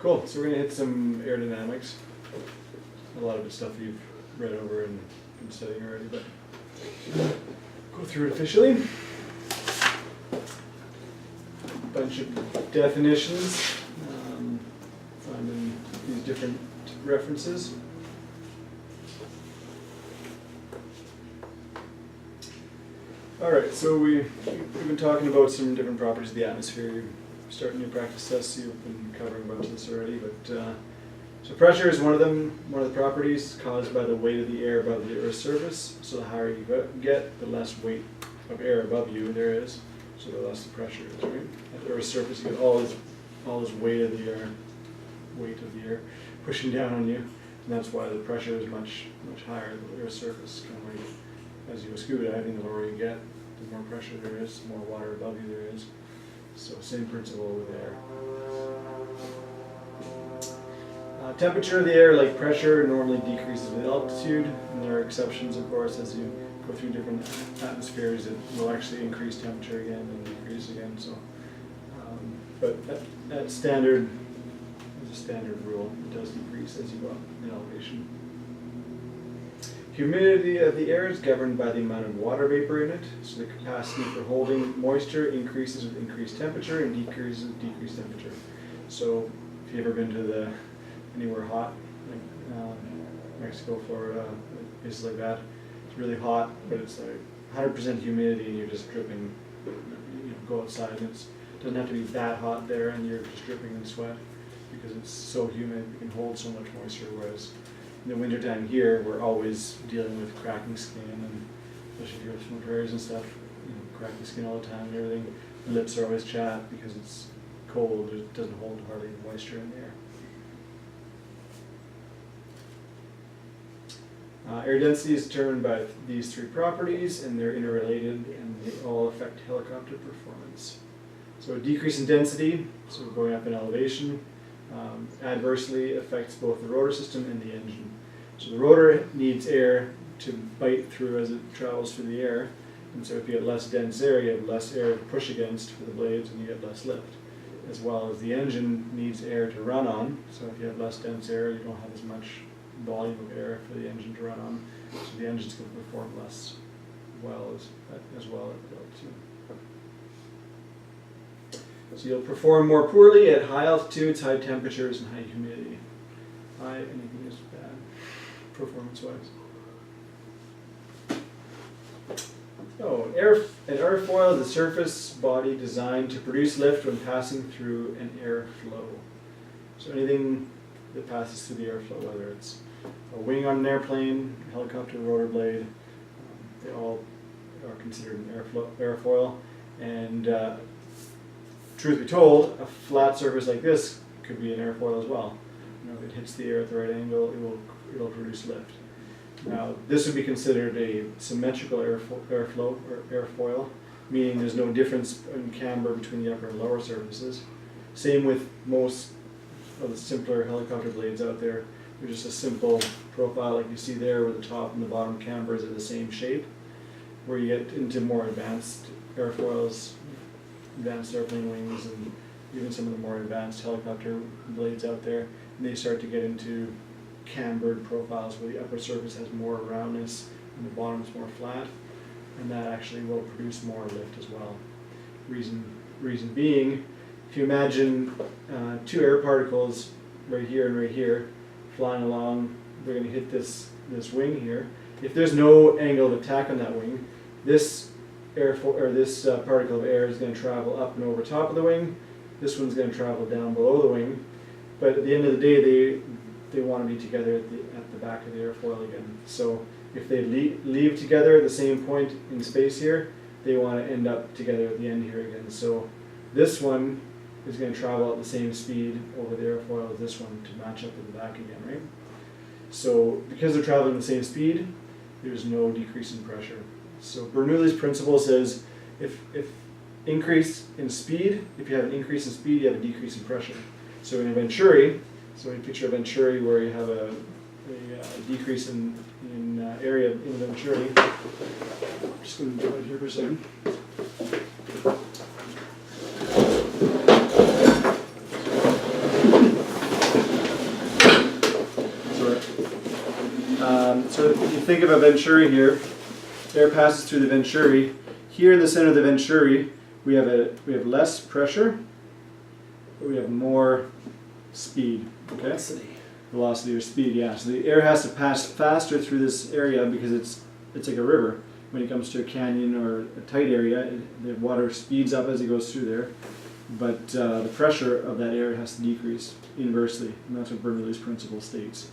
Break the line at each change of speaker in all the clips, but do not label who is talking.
Cool, so we're going to hit some aerodynamics. A lot of it's stuff you've read over and been studying already, but go through it officially. Bunch of definitions found in these different references. Alright, so we've been talking about some different properties of the atmosphere. You're starting your practice tests, you've been covering a bunch of this already, but so pressure is one of them, one of the properties caused by the weight of the air above the Earth's surface. So the higher you get, the less weight of air above you there is, so the less the pressure is, right? At the Earth's surface you get all this weight of the air pushing down on you, and that's why the pressure is much higher at the Earth's surface. Kind of like as you go scuba diving, the lower you get, the more pressure there is, the more water above you there is. So same principle with air. Temperature of the air, like pressure, normally decreases with altitude, and there are exceptions, of course, as you go through different atmospheres. It will actually increase temperature again and decrease again. So, but at standard, as a standard rule, it does decrease as you go up in elevation. Humidity of the air is governed by the amount of water vapor in it, so the capacity for holding moisture increases with increased temperature and decreases with decreased temperature. So if you've ever been to anywhere hot, like Mexico, Florida, places like that, it's really hot, but it's like 100% humidity and you're just dripping. You go outside and it doesn't have to be that hot there and you're just dripping in sweat because it's so humid, you can hold so much moisture, whereas in the wintertime here, we're always dealing with cracking skin, and especially if you're from prairies and stuff, cracking skin all the time and everything. The lips are always chapped because it's cold, it doesn't hold hardly any moisture in the air. Air density is determined by these three properties, and they're interrelated, and they all affect helicopter performance. So a decrease in density, so going up in elevation, adversely affects both the rotor system and the engine. So the rotor needs air to bite through as it travels through the air, and so if you have less dense air, you have less air to push against for the blades and you get less lift. As well as the engine needs air to run on, so if you have less dense air, you don't have as much volume of air for the engine to run on, so the engine's going to perform less well as well at altitude. So you'll perform more poorly at high altitudes, high temperatures, and high humidity. High, anything is bad, performance-wise. So, an airfoil is a surface body designed to produce lift when passing through an airflow. So anything that passes through the airflow, whether it's a wing on an airplane, helicopter, rotor blade, they all are considered an airfoil. And truth be told, a flat surface like this could be an airfoil as well. If it hits the air at the right angle, it'll produce lift. Now, this would be considered a symmetrical airflow or airfoil, meaning there's no difference in camber between the upper and lower surfaces. Same with most of the simpler helicopter blades out there. They're just a simple profile like you see there, where the top and the bottom cambers are the same shape. Where you get into more advanced airfoils, advanced airplane wings, and even some of the more advanced helicopter blades out there, and they start to get into cambered profiles where the upper surface has more roundness and the bottom is more flat, and that actually will produce more lift as well. Reason being, if you imagine two air particles right here and right here flying along, they're going to hit this wing here. If there's no angle of attack on that wing, this particle of air is going to travel up and over top of the wing. This one's going to travel down below the wing. But at the end of the day, they want to be together at the back of the airfoil again. So if they leave together at the same point in space here, they want to end up together at the end here again. So this one is going to travel at the same speed over the airfoil as this one to match up with the back again, right? So because they're traveling at the same speed, there's no decrease in pressure. So Bernoulli's principle says if increase in speed, if you have an increase in speed, you have a decrease in pressure. So in a Venturi, so you picture a Venturi where you have a decrease in area in the Venturi. I'm just going to do it here for a second. So if you think of a venturi here, air passes through the venturi. Here in the center of the venturi, we have less pressure, but we have more speed. Okay? Velocity or speed, yeah. So the air has to pass faster through this area because it's like a river. When it comes to a canyon or a tight area, the water speeds up as it goes through there, but the pressure of that air has to decrease inversely, and that's what Bernoulli's principle states.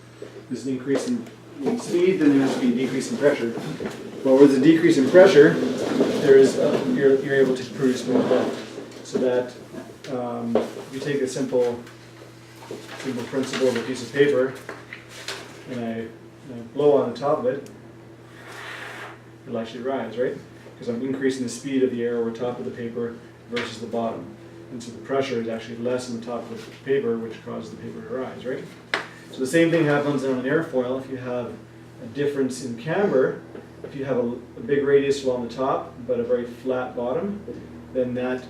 There's an increase in speed, then there has to be a decrease in pressure. Well, with a decrease in pressure, you're able to produce more lift. So that if you take a simple principle of a piece of paper, and I blow on the top of it, it'll actually rise, right? Because I'm increasing the speed of the air over top of the paper versus the bottom. And so the pressure is actually less on the top of the paper, which causes the paper to rise, right? So the same thing happens on an airfoil. If you have a difference in camber, if you have a big radius along the top, but a very flat bottom, then that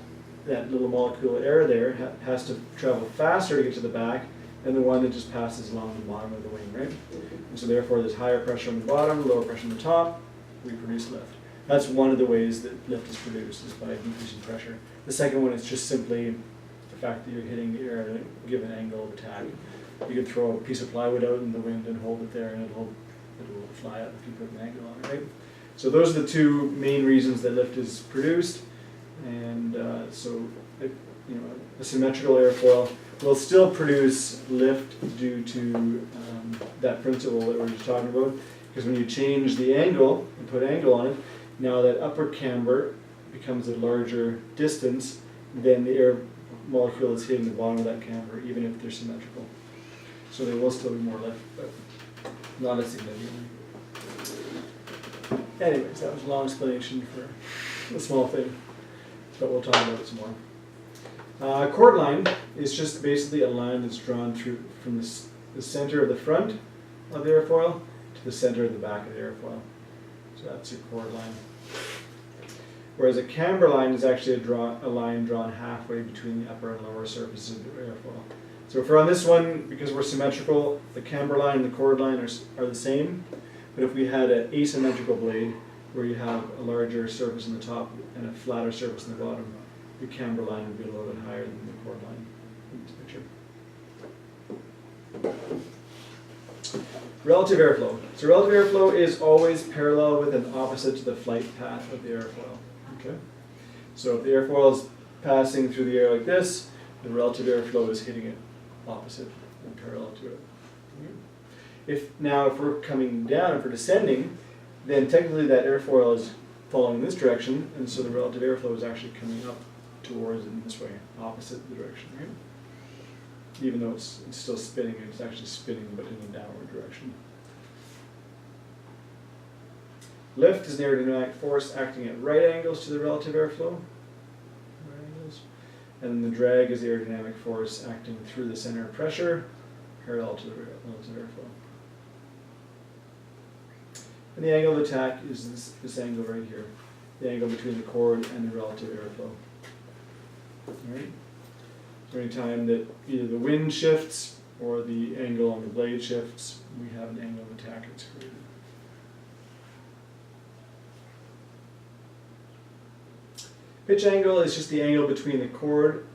little molecule of air there has to travel faster to get to the back than the one that just passes along the bottom of the wing, right? And so therefore there's higher pressure on the bottom, lower pressure on the top, we produce lift. That's one of the ways that lift is produced, is by decreasing pressure. The second one is just simply the fact that you're hitting the air at a given angle of attack. You can throw a piece of plywood out in the wind and hold it there, and it'll fly up if you put an angle on it, right? So those are the two main reasons that lift is produced. And a symmetrical airfoil will still produce lift due to that principle that we were just talking about. Because when you change the angle and put angle on it, now that upper camber becomes a larger distance, then the air molecule is hitting the bottom of that camber, even if they're symmetrical. So there will still be more lift, but not as significantly. Anyways, that was a long explanation for a small thing, but we'll talk about it some more. Chord line is just basically a line that's drawn through from the center of the front of the airfoil to the center of the back of the airfoil. So that's your chord line. Whereas a camber line is actually a line drawn halfway between the upper and lower surfaces of the airfoil. So if we're on this one, because we're symmetrical, the camber line and the chord line are the same. But if we had an asymmetrical blade, where you have a larger surface on the top and a flatter surface on the bottom, the camber line would be a little bit higher than the chord line in this picture. Relative airflow. So relative airflow is always parallel with and opposite to the flight path of the airfoil. Okay? So if the airfoil is passing through the air like this, the relative airflow is hitting it opposite and parallel to it. If we're coming down, if we're descending, then technically that airfoil is following this direction, and so the relative airflow is actually coming up towards in this way, opposite the direction, right? Even though it's still spinning, it's actually spinning, but in a downward direction. Lift is an aerodynamic force acting at right angles to the relative airflow. And the drag is the aerodynamic force acting through the center of pressure, parallel to the relative airflow. And the angle of attack is this angle right here, the angle between the chord and the relative airflow. All right? So anytime that either the wind shifts or the angle on the blade shifts, we have an angle of attack that's created. Pitch angle is just the angle between the chord,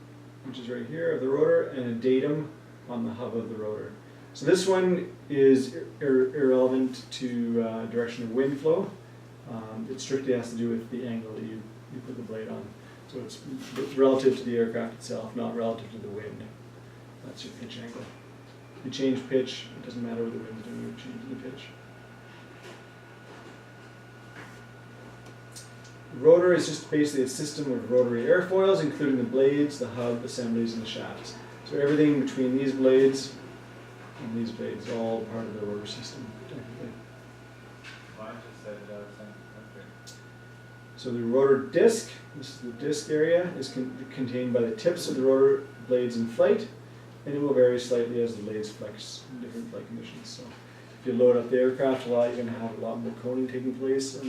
which is right here, of the rotor, and a datum on the hub of the rotor. So this one is irrelevant to direction of wind flow. It strictly has to do with the angle that you put the blade on. So it's relative to the aircraft itself, not relative to the wind. That's your pitch angle. If you change pitch, it doesn't matter what the wind's doing, you're changing the pitch. The rotor is just basically a system of rotary airfoils, including the blades, the hub, assemblies, and the shafts. So everything between these blades and these blades is all part of the rotor system, technically.
Well, I just said okay.
So the rotor disc, this is the disc area, is contained by the tips of the rotor blades in flight, and it will vary slightly as the blades flex in different flight conditions. So if you load up the aircraft a lot, you're going to have a lot more coning taking place on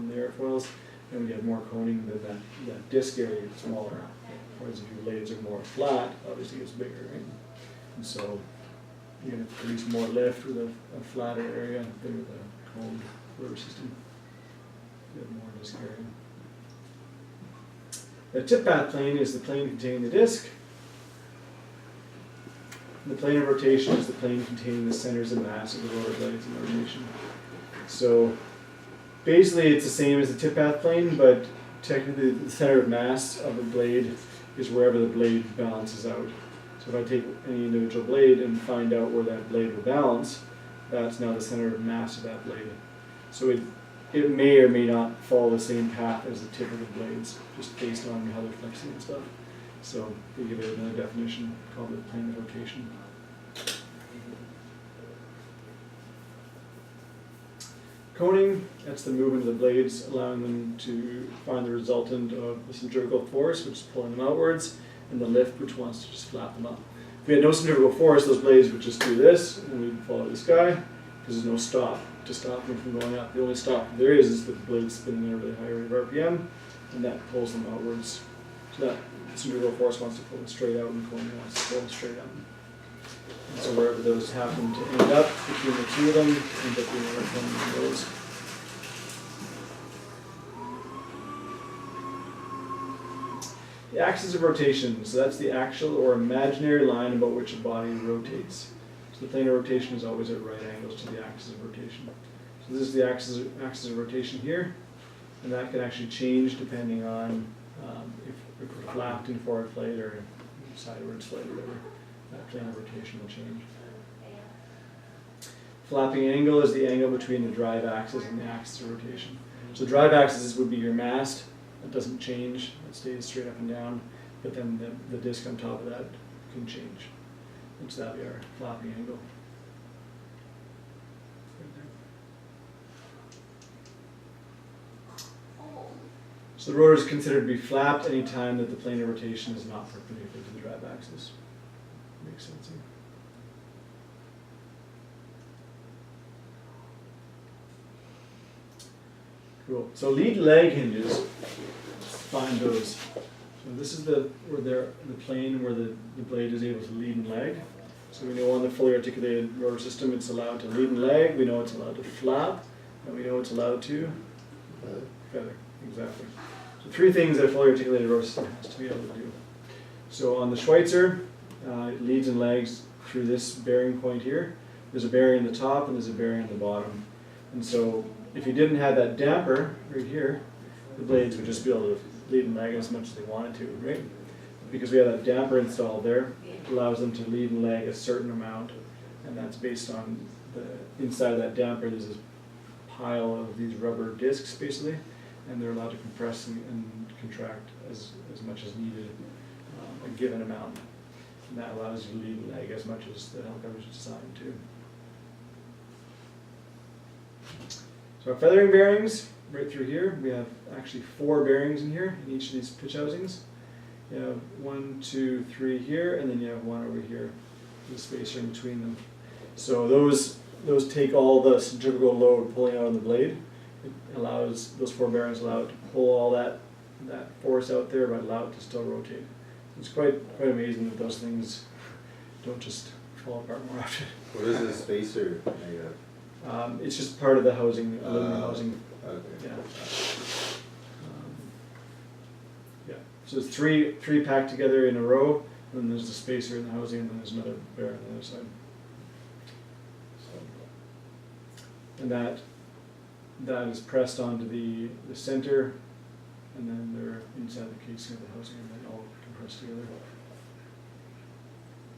the airfoils. And when you have more coning, that disc area gets smaller. Whereas if your blades are more flat, obviously it's bigger, right? And so you're going to produce more lift with a flatter area than with a cone rotor system. You have more disc area. The tip path plane is the plane containing the disc. The plane of rotation is the plane containing the centers of mass of the rotor blades in rotation. So basically it's the same as the tip path plane, but technically the center of mass of the blade is wherever the blade balances out. So if I take any individual blade and find out where that blade will balance, that's now the center of mass of that blade. So it may or may not follow the same path as the tip of the blades, just based on how they're flexing and stuff. So we give it another definition called the plane of rotation. Coning, that's the movement of the blades, allowing them to find the resultant of the centrifugal force, which is pulling them outwards, and the lift, which wants to just flap them up. If we had no centrifugal force, those blades would just do this, and we'd follow this guy, because there's no stop to stop them from going up. The only stop there is the blade spinning at a really high rate of RPM, and that pulls them outwards. So that centrifugal force wants to pull them straight out, and coning wants to pull them straight up. And so wherever those happen to end up, between the two of them, end up being where coning goes. The axis of rotation, so that's the actual or imaginary line about which a body rotates. So the plane of rotation is always at right angles to the axis of rotation. So this is the axis of rotation here, and that can actually change depending on if we're flapped in forward flight or sideways flight or whatever. That plane of rotation will change. Flapping angle is the angle between the drive axis and the axis of rotation. So the drive axis would be your mast. That doesn't change, it stays straight up and down, but then the disc on top of that can change. And so that would be our flapping angle. So the rotor is considered to be flapped any time that the plane of rotation is not perpendicular to the drive axis. Makes sense here. Cool. So lead leg hinges, find those. So this is the plane where the blade is able to lead and leg. So we know on the fully articulated rotor system it's allowed to lead and leg, we know it's allowed to flap, and we know it's allowed to feather. Exactly. So three things that a fully articulated rotor system has to be able to do. So on the Schweitzer, it leads and legs through this bearing point here. There's a bearing in the top and there's a bearing in the bottom. And so if you didn't have that damper right here, the blades would just be able to lead and leg as much as they wanted to, right? Because we have that damper installed there, it allows them to lead and leg a certain amount, and that's based on the inside of that damper. There's this pile of these rubber discs basically, and they're allowed to compress and contract as much as needed, a given amount. And that allows you to lead and leg as much as the helicopter is designed to. So our feathering bearings, right through here, we have actually 4 bearings in here in each of these pitch housings. You have 1, 2, 3 here, and then you have 1 over here, the spacer in between them. So those take all the centrifugal load pulling out on the blade. It allows, those 4 bearings allow it to pull all that force out there, but allow it to still rotate. It's quite amazing that those things don't just fall apart more often.
What is this spacer made of?
It's just part of the housing, aluminum housing.
Okay.
Yeah. Yeah. So it's three packed together in a row, and then there's the spacer in the housing, and then there's another bearing on the other side. And that is pressed onto the center, and then they're inside the casing of the housing, and they all compress together.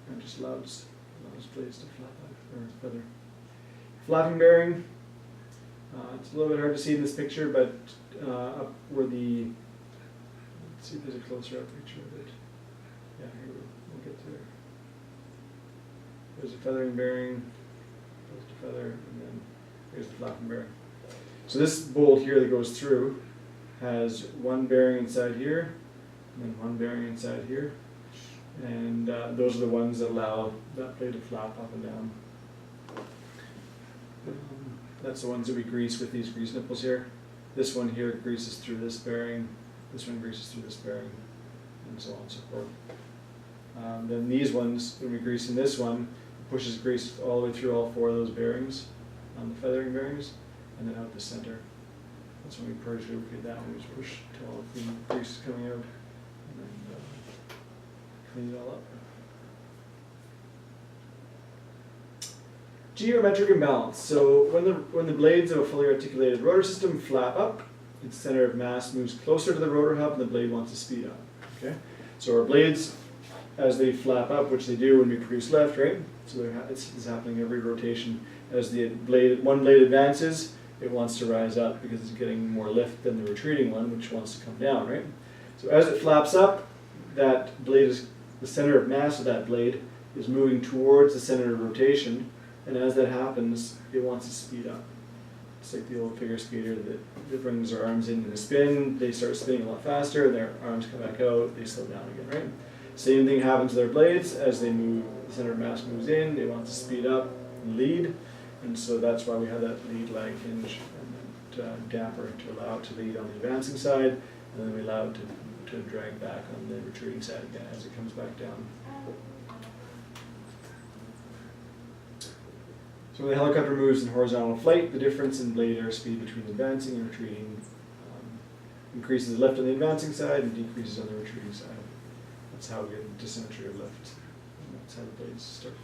And just allows blades to flap out, or feather. Flapping bearing, it's a little bit hard to see in this picture, but up where let's see if there's a closer up picture of it. Yeah, here we'll get to there. There's a feathering bearing, goes to feather, and then here's the flapping bearing. So this bolt here that goes through has 1 bearing inside here, and then 1 bearing inside here, and those are the ones that allow that blade to flap up and down. That's the ones that we grease with these grease nipples here. This one here greases through this bearing, this one greases through this bearing, and so on and so forth. Then these ones, when we grease in this one, it pushes grease all the way through all 4 of those bearings, the feathering bearings, and then out the center. That's when we purge, lubricate that one, we just push till all the grease is coming out, and then clean it all up. Geometric imbalance. So when the blades of a fully articulated rotor system flap up, its center of mass moves closer to the rotor hub and the blade wants to speed up. Okay? So our blades, as they flap up, which they do when we produce lift, right? So it's happening every rotation. As the one blade advances, it wants to rise up because it's getting more lift than the retreating one, which wants to come down, right? So as it flaps up, that blade the center of mass of that blade is moving towards the center of rotation. And as that happens, it wants to speed up. It's like the old figure skater that brings their arms in a spin, they start spinning a lot faster, and their arms come back out, they slow down again, right? Same thing happens to their blades. As they move, the center of mass moves in, they want to speed up and lead. And so that's why we have that lead lag hinge and that damper to allow it to lead on the advancing side, and then we allow it to drag back on the retreating side again as it comes back down. So when the helicopter moves in horizontal flight, the difference in blade airspeed between advancing and retreating increases the lift on the advancing side and decreases on the retreating side. That's how we get dissymmetry of lift. And that's how the blades start to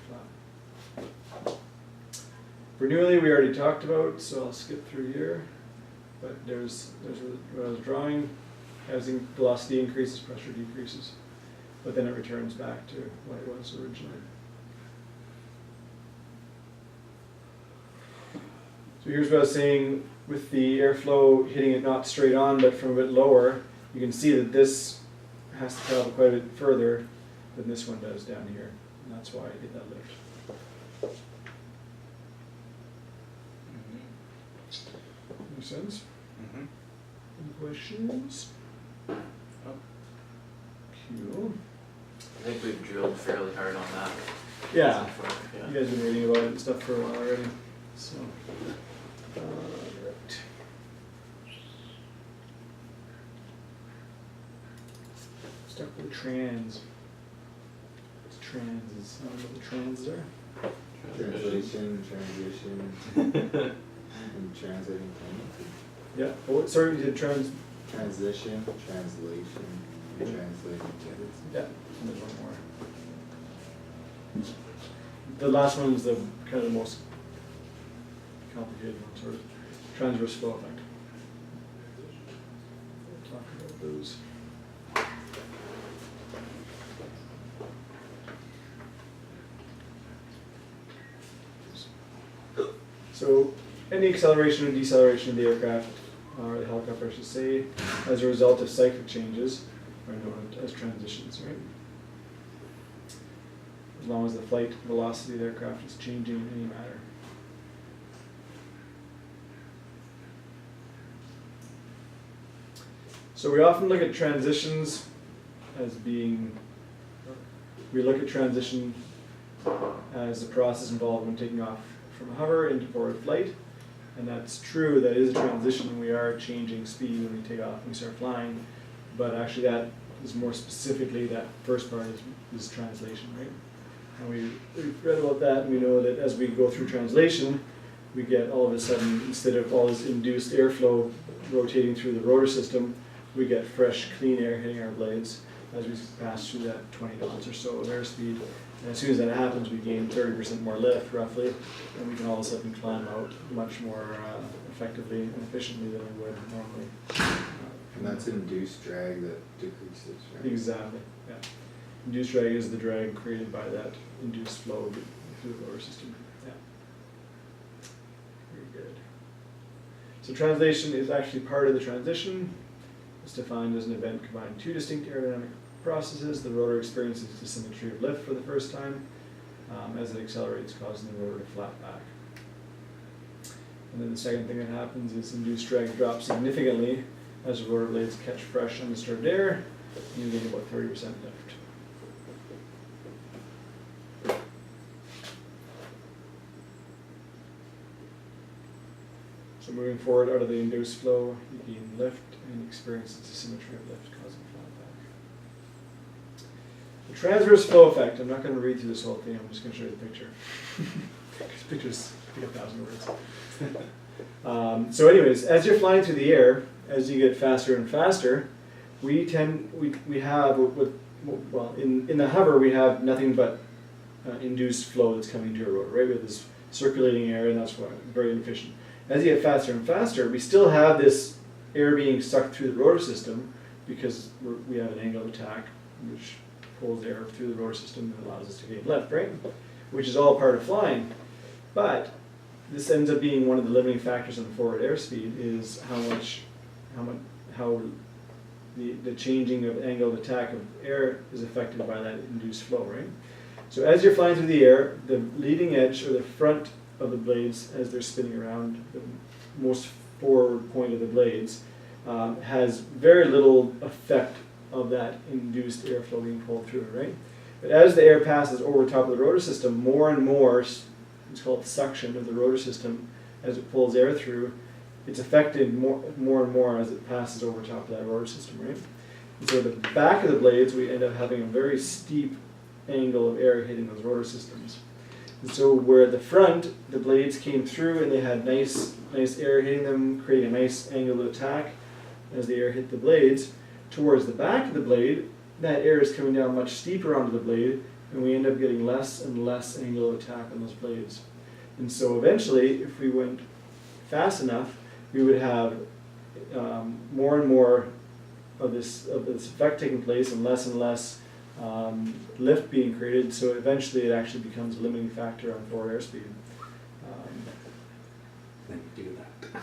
flap. Bernoulli we already talked about, so I'll skip through here. But there's what I was drawing. As the velocity increases, pressure decreases. But then it returns back to what it was originally. So here's what I was saying, with the airflow hitting it not straight on but from a bit lower, you can see that this has to travel quite a bit further than this one does down here. And that's why I did that lift. Make sense? Any questions? Cool.
I think we've drilled fairly hard on that.
Yeah.
So far, yeah.
You guys have been reading about it and stuff for a while already. So, right. Start with the trans. What's trans? I don't know what the trans are.
Translation, transition, and translating things.
Yeah. Oh, sorry, you did trans.
Transition, translation, and translating things.
Yeah. And there's one more. The last one is the kind of the most complicated one, sort of transverse flow effect. We'll talk about those. So, any acceleration or deceleration of the aircraft, or the helicopter I should say, as a result of cyclic changes, are known as transitions, right? As long as the flight velocity of the aircraft is changing in any manner. So we often look at transitions as being, we look at transition as the process involved when taking off from a hover into forward flight. And that's true, that is a transition. We are changing speed when we take off and we start flying. But actually that is more specifically, that first part is translation, right? And we've read about that, and we know that as we go through translation, we get all of a sudden, instead of all this induced airflow rotating through the rotor system, we get fresh, clean air hitting our blades as we pass through that 20 knots or so of airspeed. And as soon as that happens, we gain 30% more lift, roughly, and we can all of a sudden climb out much more effectively and efficiently than we would normally.
And that's induced drag that decreases, right?
Exactly, yeah. Induced drag is the drag created by that induced flow through the rotor system. Yeah. Very good. So translation is actually part of the transition. It's defined as an event combining two distinct aerodynamic processes. The rotor experiences dissymmetry of lift for the first time as it accelerates, causing the rotor to flap back. And then the second thing that happens is induced drag drops significantly as the rotor blades catch fresh undisturbed air, and you gain about 30% lift. So moving forward out of the induced flow, you gain lift and experience the dissymmetry of lift causing flat back. The transverse flow effect, I'm not going to read through this whole thing, I'm just going to show you the picture. Because pictures take 1,000 words. So anyways, as you're flying through the air, as you get faster and faster, we have, well, in the hover we have nothing but induced flow that's coming to your rotor, right? We have this circulating air, and that's why very inefficient. As you get faster and faster, we still have this air being sucked through the rotor system because we have an angle of attack which pulls air through the rotor system and allows us to gain lift, right? Which is all part of flying. But this ends up being one of the limiting factors on forward airspeed is how the changing of angle of attack of air is affected by that induced flow, right? So as you're flying through the air, the leading edge or the front of the blades, as they're spinning around, the most forward point of the blades, has very little effect of that induced airflow being pulled through, right? But as the air passes over top of the rotor system, more and more, it's called suction of the rotor system, as it pulls air through, it's affected more and more as it passes over top of that rotor system, right? And so the back of the blades, we end up having a very steep angle of air hitting those rotor systems. And so where at the front, the blades came through and they had nice air hitting them, creating a nice angle of attack as the air hit the blades, towards the back of the blade, that air is coming down much steeper onto the blade, and we end up getting less and less angle of attack on those blades. And so eventually, if we went fast enough, we would have more and more of this effect taking place and less lift being created, so eventually it actually becomes a limiting factor on forward airspeed.
Then you do that.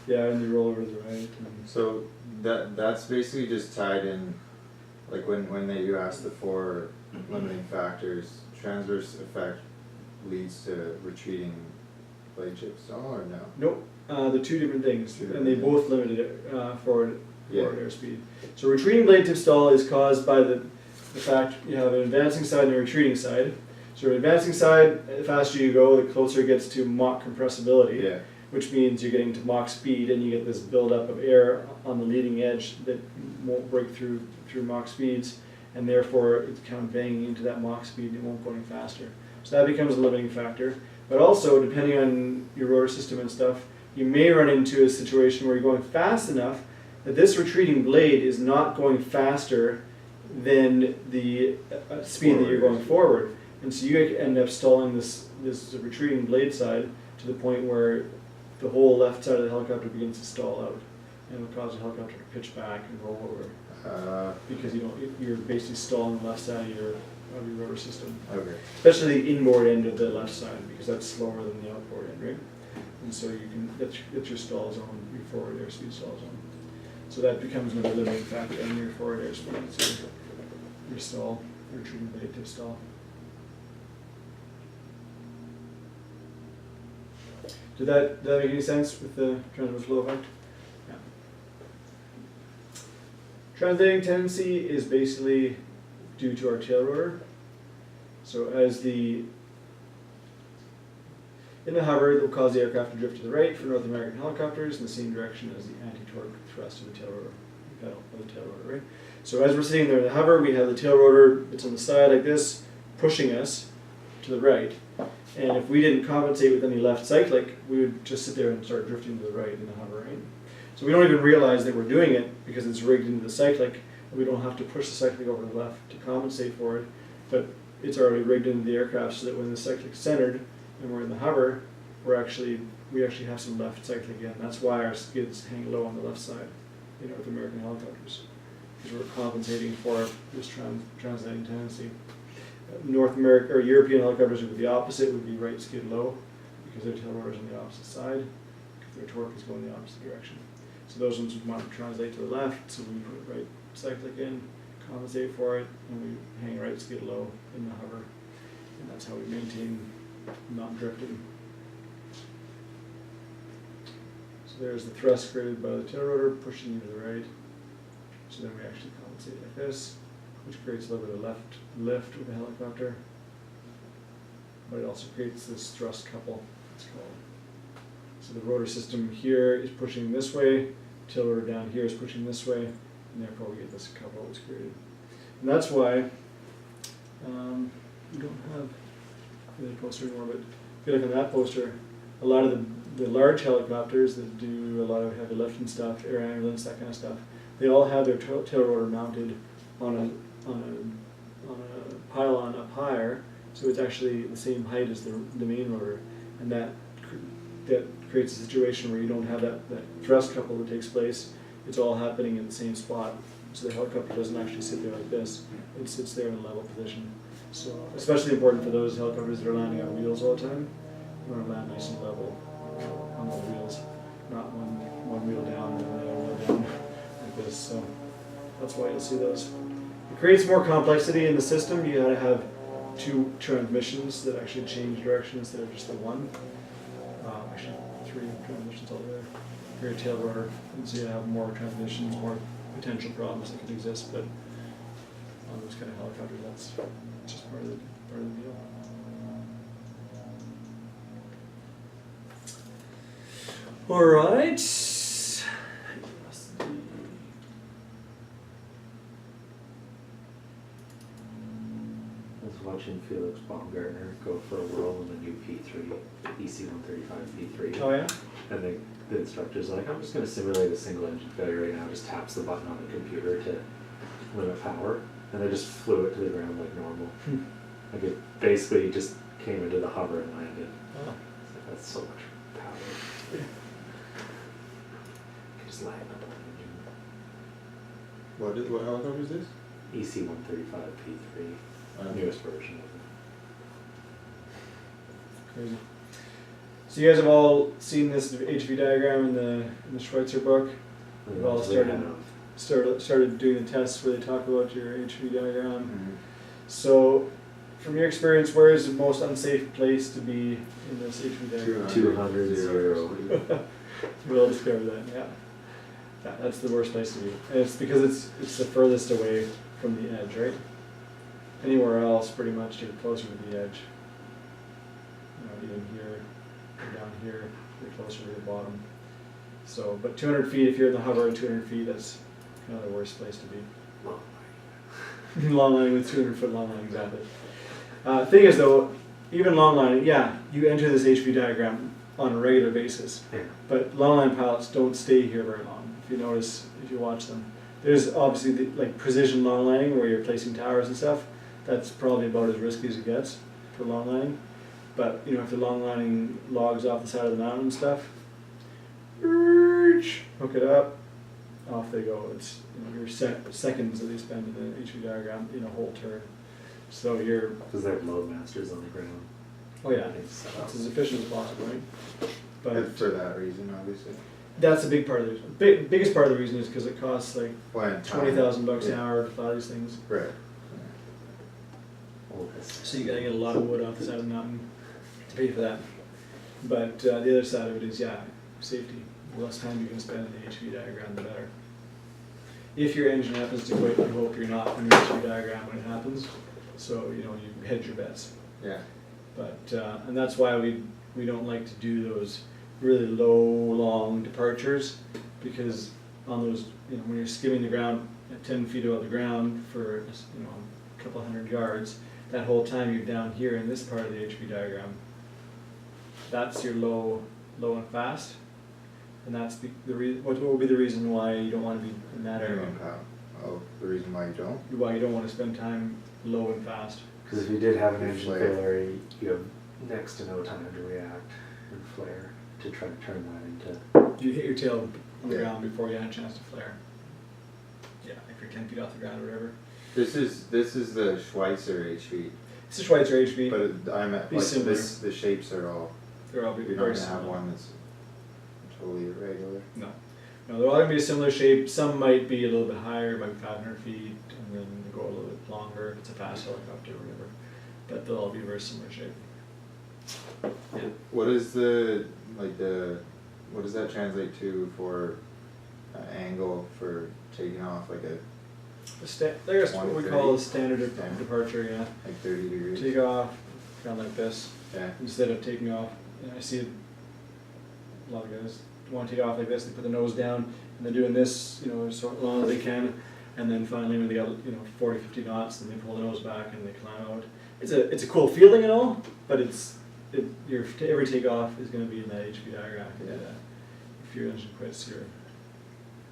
Yeah, and you roll over to the right.
So that's basically just tied in, like when you ask the four limiting factors, transverse effect leads to retreating blade chip stall or no?
Nope, the two different things,
Two
and they
different
both limited forward
Yeah.
airspeed. So retreating blade tip stall is caused by the fact you have an advancing side and a retreating side. So your advancing side, the faster you go, the closer it gets to Mach compressibility,
Yeah.
which means you're getting to Mach speed and you get this buildup of air on the leading edge that won't break through Mach speeds, and therefore it's kind of banging into that Mach speed and it won't go any faster. So that becomes a limiting factor. But also, depending on your rotor system and stuff, you may run into a situation where you're going fast enough that this retreating blade is not going faster than the speed that you're going forward. And so you end up stalling this retreating blade side to the point where the whole left side of the helicopter begins to stall out, and will cause the helicopter to pitch back and roll over because you're basically stalling the left side of your rotor system.
Okay.
Especially the inboard end of the left side, because that's slower than the outboard end, right? And so that's your stall zone, your forward airspeed stall zone. So that becomes another limiting factor on your forward airspeed. So your stall, your retreating blade tip stall. Did that make any sense with the transverse flow effect? Yeah. Translating tendency is basically due to our tail rotor. So in the hover, it will cause the aircraft to drift to the right for North American helicopters in the same direction as the anti-torque thrust of the tail rotor, pedal of the tail rotor, right? So as we're sitting there in the hover, we have the tail rotor, it's on the side like this, pushing us to the right. And if we didn't compensate with any left cyclic, we would just sit there and start drifting to the right in the hover, right? So we don't even realize that we're doing it because it's rigged into the cyclic, and we don't have to push the cyclic over to the left to compensate for it, but it's already rigged into the aircraft so that when the cyclic's centered and we're in the hover, we actually have some left cyclic again. That's why our skids hang low on the left side in North American helicopters, because we're compensating for this translating tendency. North American or European helicopters would be the opposite, would be right skid low, because their tail rotor is on the opposite side, because their torque is going the opposite direction. So those ones would want to translate to the left, so we put right cyclic in, compensate for it, and we hang right skid low in the hover, and that's how we maintain not drifting. So there's the thrust created by the tail rotor pushing you to the right, so then we actually compensate like this, which creates a little bit of left lift with the helicopter, but it also creates this thrust couple, it's called. So the rotor system here is pushing this way, tail rotor down here is pushing this way, and therefore we get this couple that's created. And that's why we don't have the poster anymore, but if you look on that poster, a lot of the large helicopters that do a lot of heavy lifting stuff, air ambulance, that kind of stuff, they all have their tail rotor mounted on a pylon up higher, so it's actually the same height as the main rotor, and that creates a situation where you don't have that thrust couple that takes place. It's all happening in the same spot, so the helicopter doesn't actually sit there like this. It sits there in a level position. So especially important for those helicopters that are landing on wheels all the time. You want to land nice and level on the wheels, not one wheel down and the other wheel down like this. So that's why you'll see those. It creates more complexity in the system. You gotta have 2 transmissions that actually change direction instead of just the one. Actually, 3 transmissions altogether. For your tail rotor, and so you have more transmissions, more potential problems that could exist. But on those kind of helicopters, that's just part of the deal. All right.
I was watching Felix Baumgartner go for a whirl in a new P3, EC135 P3.
Oh yeah.
And the instructor's like, I'm just going to simulate a single engine failure right now. Just taps the button on the computer to limit power, and I just flew it to the ground like normal. Like it basically just came into the hover and landed.
Oh.
It's like, that's so much power. You can just line up on the engine.
What helicopter is this?
EC135 P3. Newest version of it.
Crazy. So you guys have all seen this HV diagram in the Schweitzer book. We've all started doing the tests where they talk about your HV diagram.
Mm-hmm.
So, from your experience, where is the most unsafe place to be in this HV diagram?
200, 0.
We'll discover that. Yeah, that's the worst place to be, and it's because it's the furthest away from the edge, right? Anywhere else, pretty much, you're closer to the edge. Even here, or down here, you're closer to the bottom. So, but 200 feet, if you're in the hover at 200 feet, that's kind of the worst place to be. Long lining with 200-foot long line, exactly. Thing is though, even long lining, yeah, you enter this HV diagram on a regular basis,
Yeah.
but long line pilots don't stay here very long. If you notice, if you watch them, there's obviously like precision long lining where you're placing towers and stuff. That's probably about as risky as it gets for long lining. But if the long lining logs off the side of the mountain and stuff, hook it up, off they go. It's your seconds that they spend in the HV diagram in a whole turn. So you're
Because they have load masters on the ground.
oh yeah,
Everything's set up.
it's as efficient as possible, right? But
And for that reason, obviously.
that's a big part of the reason. Biggest part of the reason is because it costs like
When
$20,000 an
yeah.
hour to fly these things.
Right.
All this.
So you gotta get a lot of wood off the side of the mountain to pay for that. But the other side of it is, yeah, safety. The less time you can spend in the HV diagram, the better. If your engine happens to quit, you hope you're not in your HV diagram when it happens. So you hedge your bets.
Yeah.
But and that's why we don't like to do those really low, long departures, because on those, when you're skimming the ground at 10 feet above the ground for a couple hundred yards, that whole time you're down here in this part of the HV diagram. That's your low and fast, and that's what will be the reason why you don't want to be in that area.
Oh, the reason why you don't?
Why you don't want to spend time low and fast.
Because if you did have an engine
Flare.
failure, you have next to no time to react and flare to try to turn that into.
You hit your tail on the
Yeah.
ground before you had a chance to flare. Yeah, if you're 10 feet off the ground or whatever.
This is the Schweitzer HV,
It's a Schweitzer HV.
but I'm at
Be
like
similar.
the shapes are all.
They're all
You're not
very
gonna have
similar.
one that's totally irregular.
No, they're all gonna be a similar shape. Some might be a little bit higher, might be 500 feet, and then go a little bit longer if it's a fast helicopter or whatever. But they'll all be very similar shape. Yeah.
What is what does that translate to for angle for taking off, like
There's what we call a standard
Standard.
departure. Yeah,
like 30 degrees?
take off kind of like this
Yeah.
instead of taking off. And I see it, a lot of guys want to take off like this. They put the nose down and they're doing this, as long as they can, and then finally when they got 40, 50 knots, then they pull the nose back and they climb out. It's a cool feeling and all, but it's every takeoff is going to be in that HV diagram.
Yeah.
If your engine quits, you're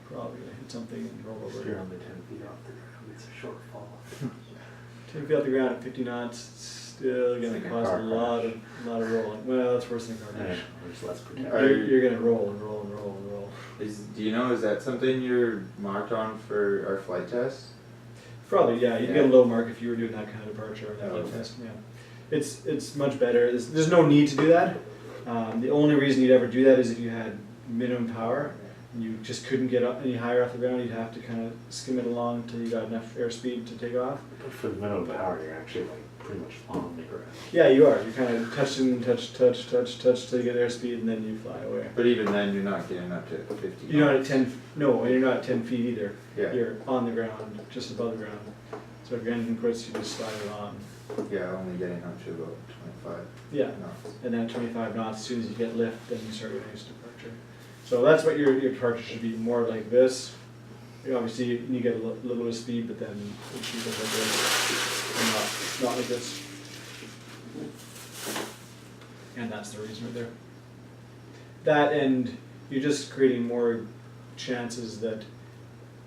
probably going to hit something and roll
If
over.
you're only 10 feet off the ground, it's a short fall.
10 feet off the ground at 50 knots, it's still going
It's
to
like a
cause a
car
lot of rolling. Well, it's worse than a car
Yeah,
crash.
there's less protection.
You're going to roll and roll and roll and roll.
Do you know, is that something you're marked on for our flight test?
Probably, yeah. You'd get a low mark if you were doing that kind of departure or that
Oh,
flight
okay.
test. Yeah, it's much better. There's no need to do that. The only reason you'd ever do that is if you had minimum power and you just couldn't get up any higher off the ground. You'd have to kind of skim it along until you got enough airspeed to take off.
But for the minimum power, you're actually like pretty much on the ground.
Yeah, you are. You're kind of touching, touch till you get airspeed, and then you fly away.
But even then, you're not getting up to 50.
You're not at 10. No, you're not at 10 feet either.
Yeah.
You're on the ground, just above the ground. So if your engine quits, you just slide it on.
Yeah, only getting up to about 25
Yeah.
knots.
And then 25 knots, as soon as you get lift, then you start your next departure. So that's what your departure should be, more like this. Obviously, you get a little bit of speed, but then it should go like this, and not like this. And that's the reason right there. That, and you're just creating more chances that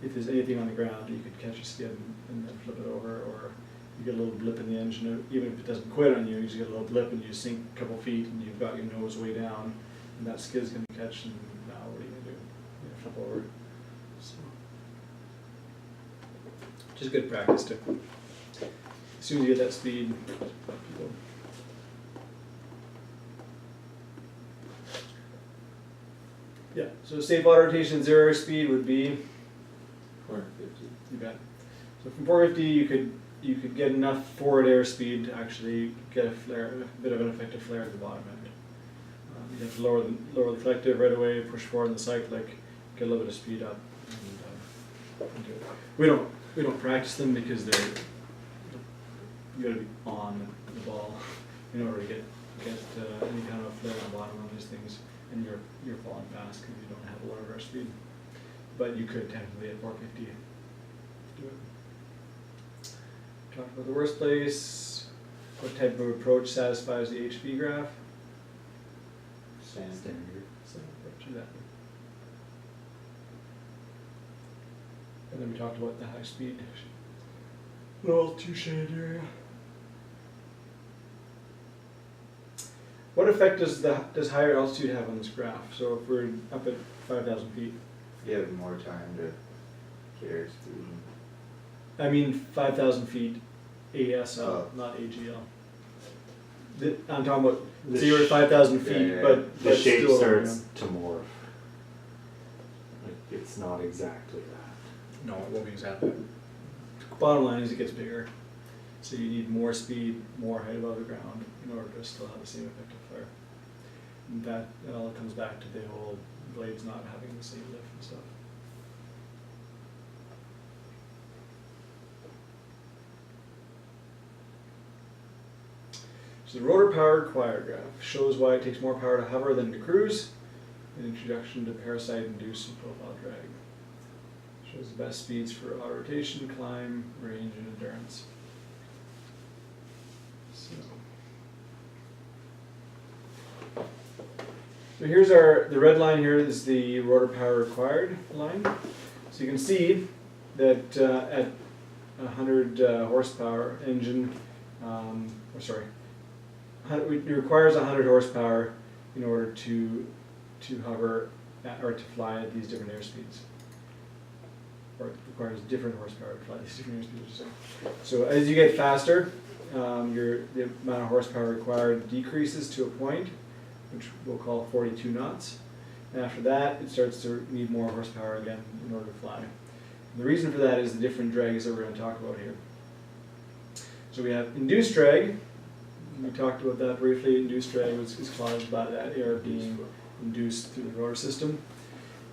if there's anything on the ground, you could catch a skid and then flip it over, or you get a little blip in the engine. Even if it doesn't quit on you, you just get a little blip and you sink a couple feet and you've got your nose way down, and that skid's going to catch, and now what are you going to do? You're going to flip over. So, just good practice too. As soon as you get that speed, people. Yeah, so safe auto rotation zero airspeed would be
450.
you bet. So from 450, you could get enough forward airspeed to actually get a bit of an effective flare at the bottom end. You have to lower the collective right away, push forward in the cyclic, get a little bit of speed up, and do it. We don't practice them because you got to be on the ball in order to get any kind of a flare on the bottom on these things, and you're falling fast because you don't have a lot of airspeed. But you could technically at 450 do it. Talk about the worst place. What type of approach satisfies the HV graph?
Standard.
Standard.
So do that. And then we talked about the high speed, low altitude shade area. What effect does higher altitude have on this graph? So if we're up at 5,000 feet,
You have more time to get airspeed.
I mean 5,000 feet ASL,
Oh.
not AGL. I'm talking about,
The
so you're at 5,000 feet,
yeah.
but
The shape
still,
starts to morph. Like, it's not exactly that.
No, it won't be exactly that. Bottom line is it gets bigger. So you need more speed, more height above the ground in order to still have the same effective flare. And that all comes back to the whole blades not having the same lift and stuff. So the rotor power required graph shows why it takes more power to hover than to cruise. An introduction to parasite-induced and profile drag. Shows the best speeds for auto rotation, climb, range, and endurance. So here's the red line here is the rotor power required line. So you can see that at 100 horsepower engine, it requires 100 horsepower in order to hover or to fly at these different airspeeds. Or it requires different horsepower to fly these different airspeeds. So as you get faster, the amount of horsepower required decreases to a point, which we'll call 42 knots. And after that, it starts to need more horsepower again in order to fly. And the reason for that is the different drags that we're going to talk about here. So we have induced drag. We talked about that briefly. Induced drag is caused by that air being induced through the rotor system.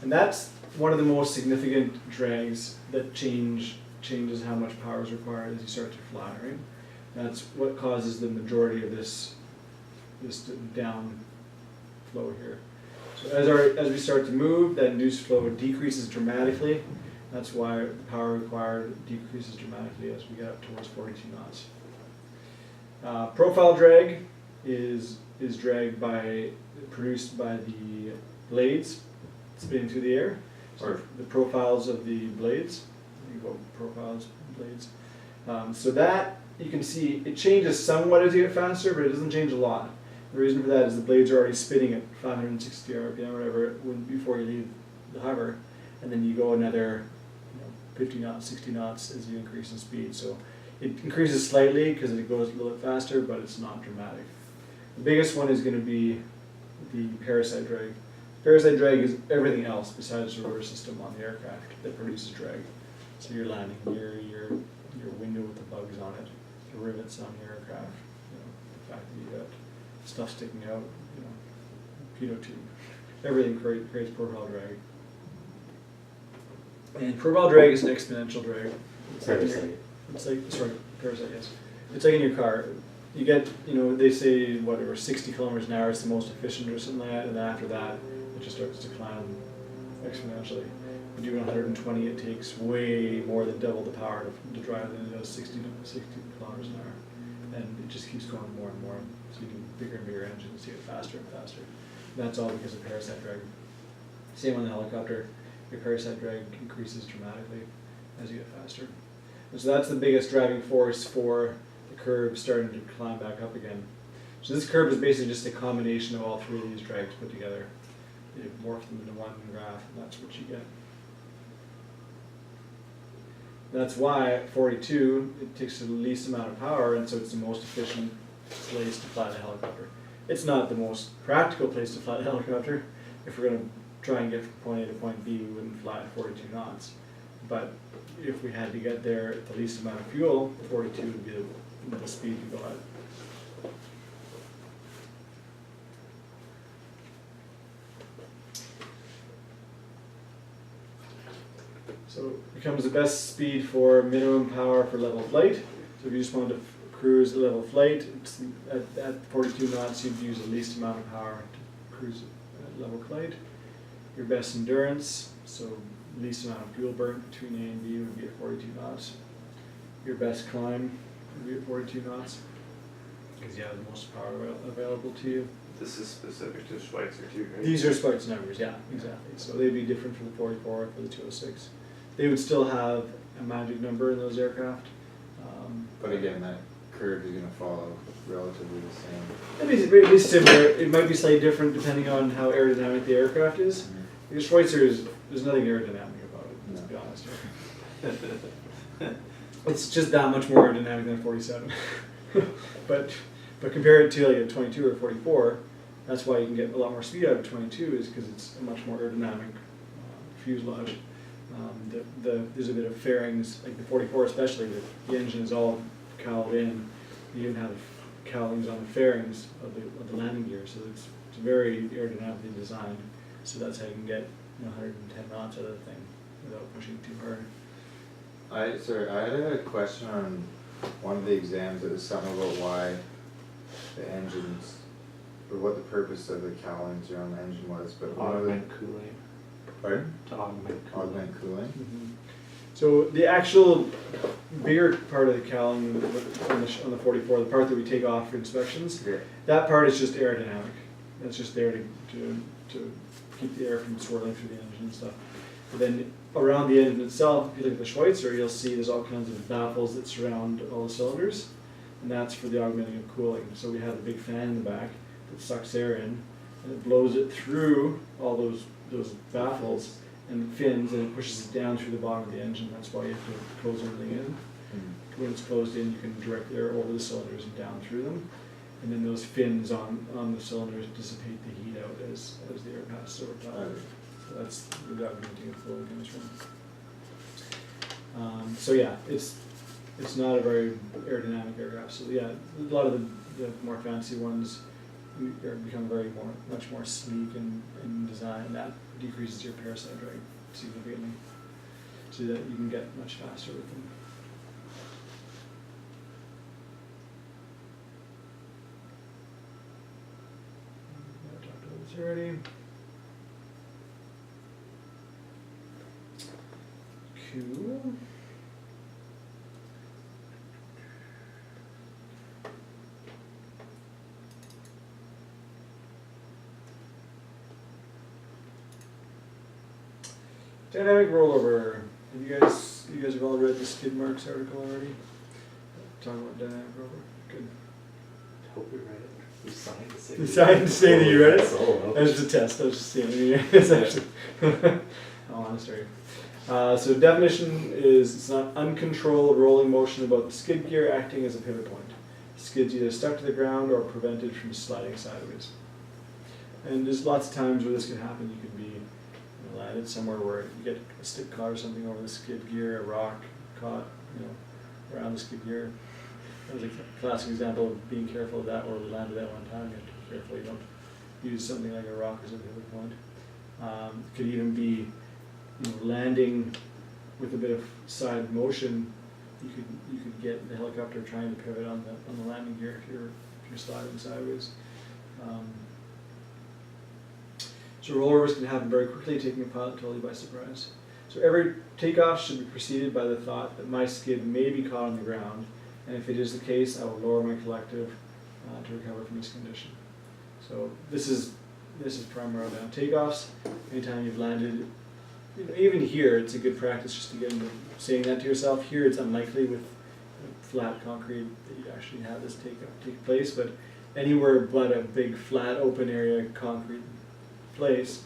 And that's one of the most significant drags that changes how much power is required as you start to fly, right? That's what causes the majority of this down flow here. So as we start to move, that induced flow decreases dramatically. That's why the power required decreases dramatically as we get up towards 42 knots. Profile drag is produced by the blades spinning through the air. So
Or-
the profiles of the blades, you go profiles, blades. So that, you can see, it changes somewhat as you get faster, but it doesn't change a lot. The reason for that is the blades are already spinning at 560 RPM, whatever, before you leave the hover, and then you go another 50 knots, 60 knots as you increase in speed. So it increases slightly because it goes a little bit faster, but it's not dramatic. The biggest one is going to be the parasite drag. Parasite drag is everything else besides the rotor system on the aircraft that produces drag. So your landing gear, your window with the bugs on it, the rivets on your aircraft, the fact that you got stuff sticking out, pitot tube. Everything creates profile drag. And profile drag is an exponential drag. Parasite, yes. It's like in your car. You get, they say, whatever, 60 kilometers an hour is the most efficient or something like that, and then after that, it just starts to climb exponentially. If you do 120, it takes way more than double the power to drive than it does 60 kilometers an hour. And it just keeps going more and more. So you do bigger and bigger engines, you get faster and faster. And that's all because of parasite drag. Same on the helicopter. Your parasite drag increases dramatically as you get faster. And so that's the biggest driving force for the curve starting to climb back up again. So this curve is basically just a combination of all three of these drags put together. You morph them into one graph, and that's what you get. That's why at 42, it takes the least amount of power, and so it's the most efficient place to fly the helicopter. It's not the most practical place to fly the helicopter. If we're going to try and get from point A to point B, we wouldn't fly at 42 knots. But if we had to get there at the least amount of fuel, 42 would be the speed to go at. So it becomes the best speed for minimum power for level flight. So if you just want to cruise at level flight, it's at 42 knots you'd use the least amount of power to cruise at level flight. Your best endurance, so least amount of fuel burnt between A and B would be at 42 knots. Your best climb would be at 42 knots because you have the most power available to you.
This is specific to Schweitzer too, right?
These are Sparks numbers, yeah, exactly. So they'd be different for the 44 and for the 206. They would still have a magic number in those aircraft.
But again, that curve is going to follow relatively the same.
It'd be similar. It might be slightly different depending on how aerodynamic the aircraft is.
Mm-hmm.
Because Schweitzer there's nothing aerodynamic about it, let's be honest here. It's just that much more aerodynamic than a 47. but compare it to like a 22 or 44, that's why you can get a lot more speed out of 22 is because it's a much more aerodynamic fuselage. There's a bit of fairings, like the 44 especially, the engine is all cowled in. You even have cowlings on the fairings of the landing gear, so it's very aerodynamically designed. So that's how you can get 110 knots out of the thing without pushing too hard.
I had a question on one of the exams. It was something about why the engines, or what the purpose of the cowlings around the engine was, but one of the...
Augment cooling.
Pardon?
To augment cooling.
Augment cooling?
Mm-hmm. So the actual bigger part of the cowling on the 44, the part that we take off for inspections,
Yeah.
that part is just aerodynamic. That's just there to keep the air from swirling through the engine and stuff. But then around the engine itself, if you look at the Schweitzer, you'll see there's all kinds of baffles that surround all the cylinders, and that's for the augmenting of cooling. So we have a big fan in the back that sucks air in, and it blows it through all those baffles and fins, and it pushes it down through the bottom of the engine. That's why you have to close everything in.
Mm.
When it's closed in, you can direct air over the cylinders and down through them. And then those fins on the cylinders dissipate the heat out as the air passes over top of it. So that's where the augmenting of cooling comes from. So yeah, it's not a very aerodynamic aircraft. So yeah, a lot of the more fancy ones become much more sleek in design, and that decreases your parasite drag significantly, so that you can get much faster with them. I talked about this already. Cool. Dynamic rollover. Have you guys have all read the skid marks article already? Talking about dynamic rollover. Good.
Hope we read it. We signed to say.
You signed to say that you read it?
Solo.
That was just a test. I was just seeing. It's actually. Oh, honest, sorry. So definition is it's not uncontrolled rolling motion about the skid gear acting as a pivot point. Skid's either stuck to the ground or prevented from sliding sideways. And there's lots of times where this can happen. You could be landed somewhere where you get a stick caught or something over the skid gear, a rock caught, around the skid gear. That was a classic example of being careful of that, where we landed that one time. You have to be careful you don't use something like a rock as a pivot point. It could even be landing with a bit of side motion. You could get the helicopter trying to pivot on the landing gear if you're sliding sideways. So rollovers can happen very quickly, taking a pilot totally by surprise. So every takeoff should be preceded by the thought that my skid may be caught on the ground, and if it is the case, I will lower my collective to recover from this condition. So this is primarily on takeoffs. Anytime you've landed, even here, it's a good practice just to get into saying that to yourself. Here, it's unlikely with flat concrete that you actually have this take place, but anywhere but a big flat open area concrete place,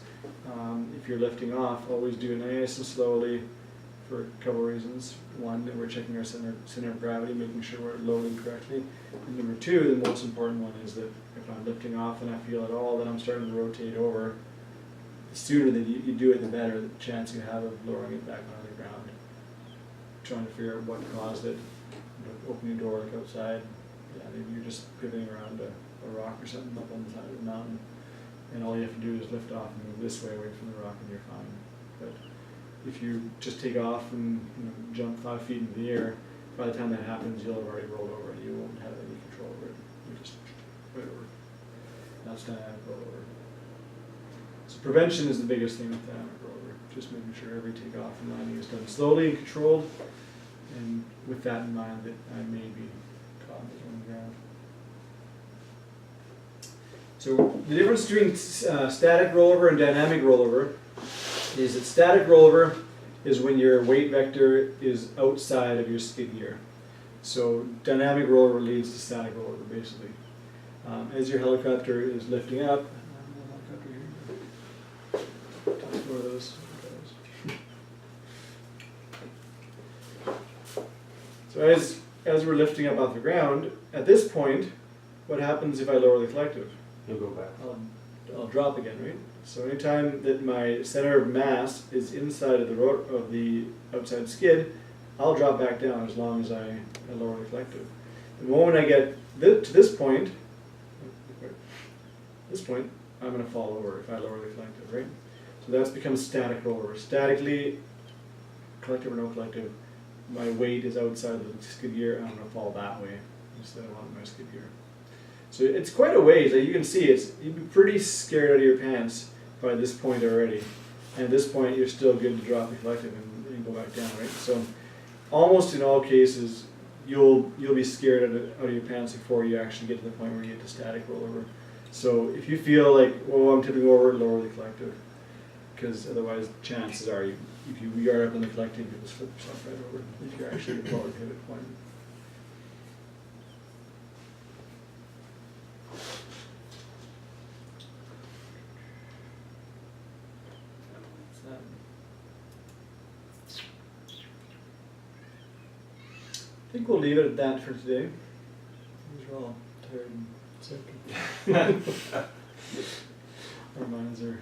if you're lifting off, always do it nice and slowly for a couple of reasons. One, that we're checking our center of gravity, making sure we're loading correctly. And number two, the most important one is that if I'm lifting off and I feel at all that I'm starting to rotate over, the sooner that you do it, the better the chance you have of lowering it back onto the ground. Trying to figure out what caused it. Opening a door like outside, maybe you're just pivoting around a rock or something up on the side of the mountain, and all you have to do is lift off and move this way away from the rock and you're fine. But if you just take off and jump 5 feet into the air, by the time that happens, you'll have already rolled over and you won't have any control over it. You're just right over. That's dynamic rollover. So prevention is the biggest thing with dynamic rollover. Just making sure every takeoff and landing is done slowly and controlled, and with that in mind that I may be caught on the ground. So the difference between static rollover and dynamic rollover is that static rollover is when your weight vector is outside of your skid gear. So dynamic rollover leads to static rollover, basically. As your helicopter is lifting up, more of those. So as we're lifting up off the ground, at this point, what happens if I lower the collective?
You'll go back.
I'll drop again, right? So anytime that my center of mass is inside of the outside skid, I'll drop back down as long as I lower the collective. The moment I get to this point, I'm going to fall over if I lower the collective, right? So that's becomes static rollover. Statically, collective or no collective, my weight is outside of the skid gear and I'm going to fall that way instead of on my skid gear. So it's quite a ways. Like you can see, you'd be pretty scared out of your pants by this point already. And at this point, you're still good to drop the collective and go back down, right? So almost in all cases, you'll be scared out of your pants before you actually get to the point where you get to static rollover. So if you feel like, oh, I'm tipping over, lower the collective. Because otherwise, chances are, if you yard up on the collective, you'll just flip yourself right over if you're actually at the lower pivot point. I think we'll leave it at that for today. We're all tired and sick. Our minds are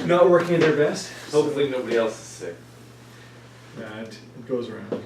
not working at their best.
Hopefully nobody else is sick.
Yeah, it goes around.